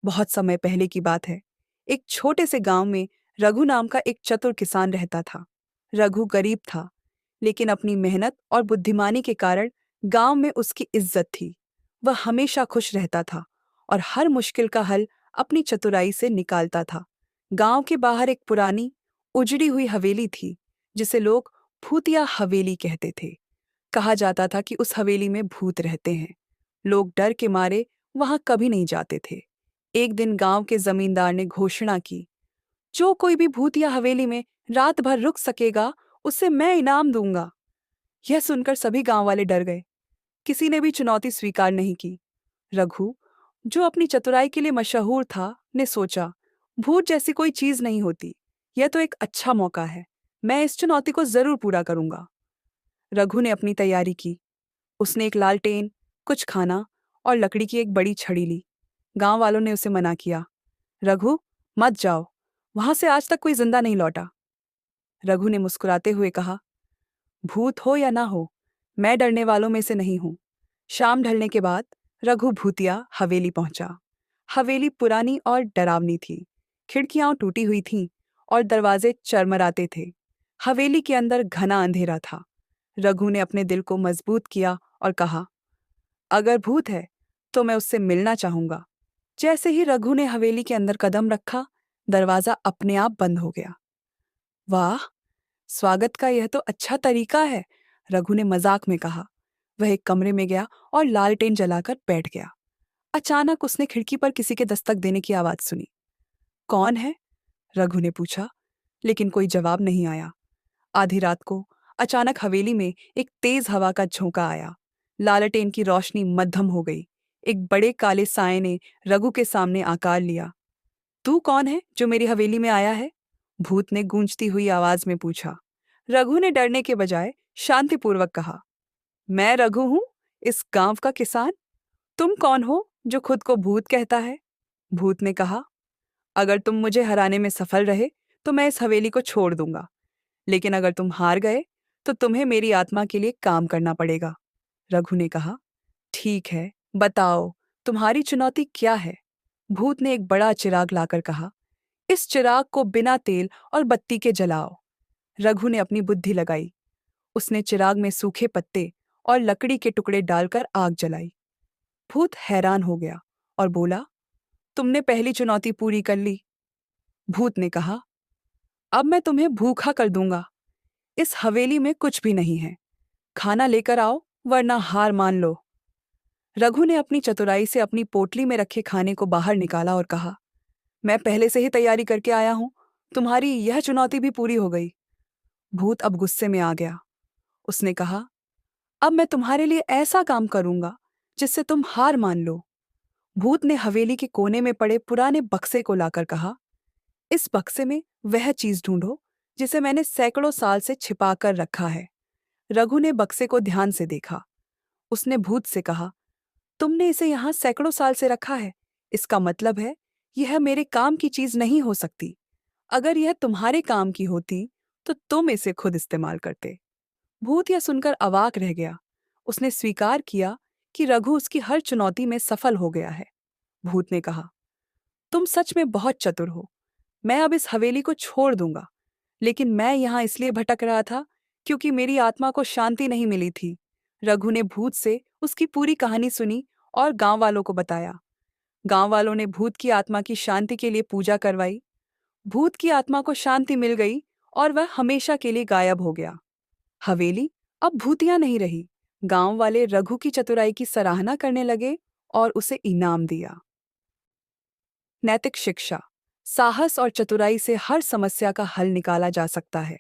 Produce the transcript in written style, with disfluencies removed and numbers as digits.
बहुत समय पहले की बात है। एक छोटे से गांव में रघु नाम का एक चतुर किसान रहता था। रघु गरीब था, लेकिन अपनी मेहनत और बुद्धिमानी के कारण गांव में उसकी इज्जत थी। वह हमेशा खुश रहता था और हर मुश्किल का हल अपनी चतुराई से निकालता था। गांव के बाहर एक पुरानी, उजड़ी हुई हवेली थी, जिसे लोग भूतिया हवेली कहते थे। कहा जाता था कि उस हवेली में भूत रहते हैं। लोग डर के मारे वहां कभी नहीं जाते थे। एक दिन गांव के जमींदार ने घोषणा की, जो कोई भी भूतिया हवेली में रात भर रुक सकेगा, उसे मैं इनाम दूंगा। यह सुनकर सभी गांव वाले डर गए। किसी ने भी चुनौती स्वीकार नहीं की। रघु, जो अपनी चतुराई के लिए मशहूर था, ने सोचा, भूत जैसी कोई चीज नहीं होती। यह तो एक अच्छा मौका है। मैं इस चुनौती को जरूर पूरा करूंगा। रघु ने अपनी तैयारी की। उसने एक लालटेन, कुछ खाना और लकड़ी की एक बड़ी छड़ी ली। गांव वालों ने उसे मना किया। रघु, मत जाओ, वहां से आज तक कोई जिंदा नहीं लौटा। रघु ने मुस्कुराते हुए कहा, भूत हो या ना हो, मैं डरने वालों में से नहीं हूं। शाम ढलने के बाद रघु भूतिया हवेली पहुंचा। हवेली पुरानी और डरावनी थी। खिड़कियां टूटी हुई थीं और दरवाजे चरमराते थे। हवेली के अंदर घना अंधेरा था। रघु ने अपने दिल को मजबूत किया और कहा, अगर भूत है तो मैं उससे मिलना चाहूंगा। जैसे ही रघु ने हवेली के अंदर कदम रखा, दरवाजा अपने आप बंद हो गया। वाह, स्वागत का यह तो अच्छा तरीका है, रघु ने मजाक में कहा। वह एक कमरे में गया और लालटेन जलाकर बैठ गया। अचानक उसने खिड़की पर किसी के दस्तक देने की आवाज सुनी। कौन है? रघु ने पूछा, लेकिन कोई जवाब नहीं आया। आधी रात को अचानक हवेली में एक तेज हवा का झोंका आया। लालटेन की रोशनी मद्धम हो गई। एक बड़े काले साए ने रघु के सामने आकार लिया। तू कौन है जो मेरी हवेली में आया है? भूत ने गूंजती हुई आवाज में पूछा। रघु ने डरने के बजाय शांतिपूर्वक कहा, मैं रघु हूं, इस गांव का किसान। तुम कौन हो जो खुद को भूत कहता है? भूत ने कहा, अगर तुम मुझे हराने में सफल रहे तो मैं इस हवेली को छोड़ दूंगा, लेकिन अगर तुम हार गए तो तुम्हें मेरी आत्मा के लिए काम करना पड़ेगा। रघु ने कहा, ठीक है, बताओ, तुम्हारी चुनौती क्या है? भूत ने एक बड़ा चिराग लाकर कहा, इस चिराग को बिना तेल और बत्ती के जलाओ। रघु ने अपनी बुद्धि लगाई। उसने चिराग में सूखे पत्ते और लकड़ी के टुकड़े डालकर आग जलाई। भूत हैरान हो गया और बोला, तुमने पहली चुनौती पूरी कर ली। भूत ने कहा, अब मैं तुम्हें भूखा कर दूंगा। इस हवेली में कुछ भी नहीं है। खाना लेकर आओ, वरना हार मान लो। रघु ने अपनी चतुराई से अपनी पोटली में रखे खाने को बाहर निकाला और कहा, मैं पहले से ही तैयारी करके आया हूं। तुम्हारी यह चुनौती भी पूरी हो गई। भूत अब गुस्से में आ गया। उसने कहा, अब मैं तुम्हारे लिए ऐसा काम करूंगा जिससे तुम हार मान लो। भूत ने हवेली के कोने में पड़े पुराने बक्से को लाकर कहा, इस बक्से में वह चीज ढूंढो जिसे मैंने सैकड़ों साल से छिपा कर रखा है। रघु ने बक्से को ध्यान से देखा। उसने भूत से कहा, तुमने इसे यहां सैकड़ों साल से रखा है, इसका मतलब है यह मेरे काम की चीज नहीं हो सकती। अगर यह तुम्हारे काम की होती तो तुम इसे खुद इस्तेमाल करते। भूत यह सुनकर अवाक रह गया। उसने स्वीकार किया कि रघु उसकी हर चुनौती में सफल हो गया है। भूत ने कहा, तुम सच में बहुत चतुर हो। मैं अब इस हवेली को छोड़ दूंगा, लेकिन मैं यहां इसलिए भटक रहा था क्योंकि मेरी आत्मा को शांति नहीं मिली थी। रघु ने भूत से उसकी पूरी कहानी सुनी और गांव वालों को बताया। गांव वालों ने भूत की आत्मा की शांति के लिए पूजा करवाई। भूत की आत्मा को शांति मिल गई और वह हमेशा के लिए गायब हो गया। हवेली अब भूतिया नहीं रही। गांव वाले रघु की चतुराई की सराहना करने लगे और उसे इनाम दिया। नैतिक शिक्षा, साहस और चतुराई से हर समस्या का हल निकाला जा सकता है।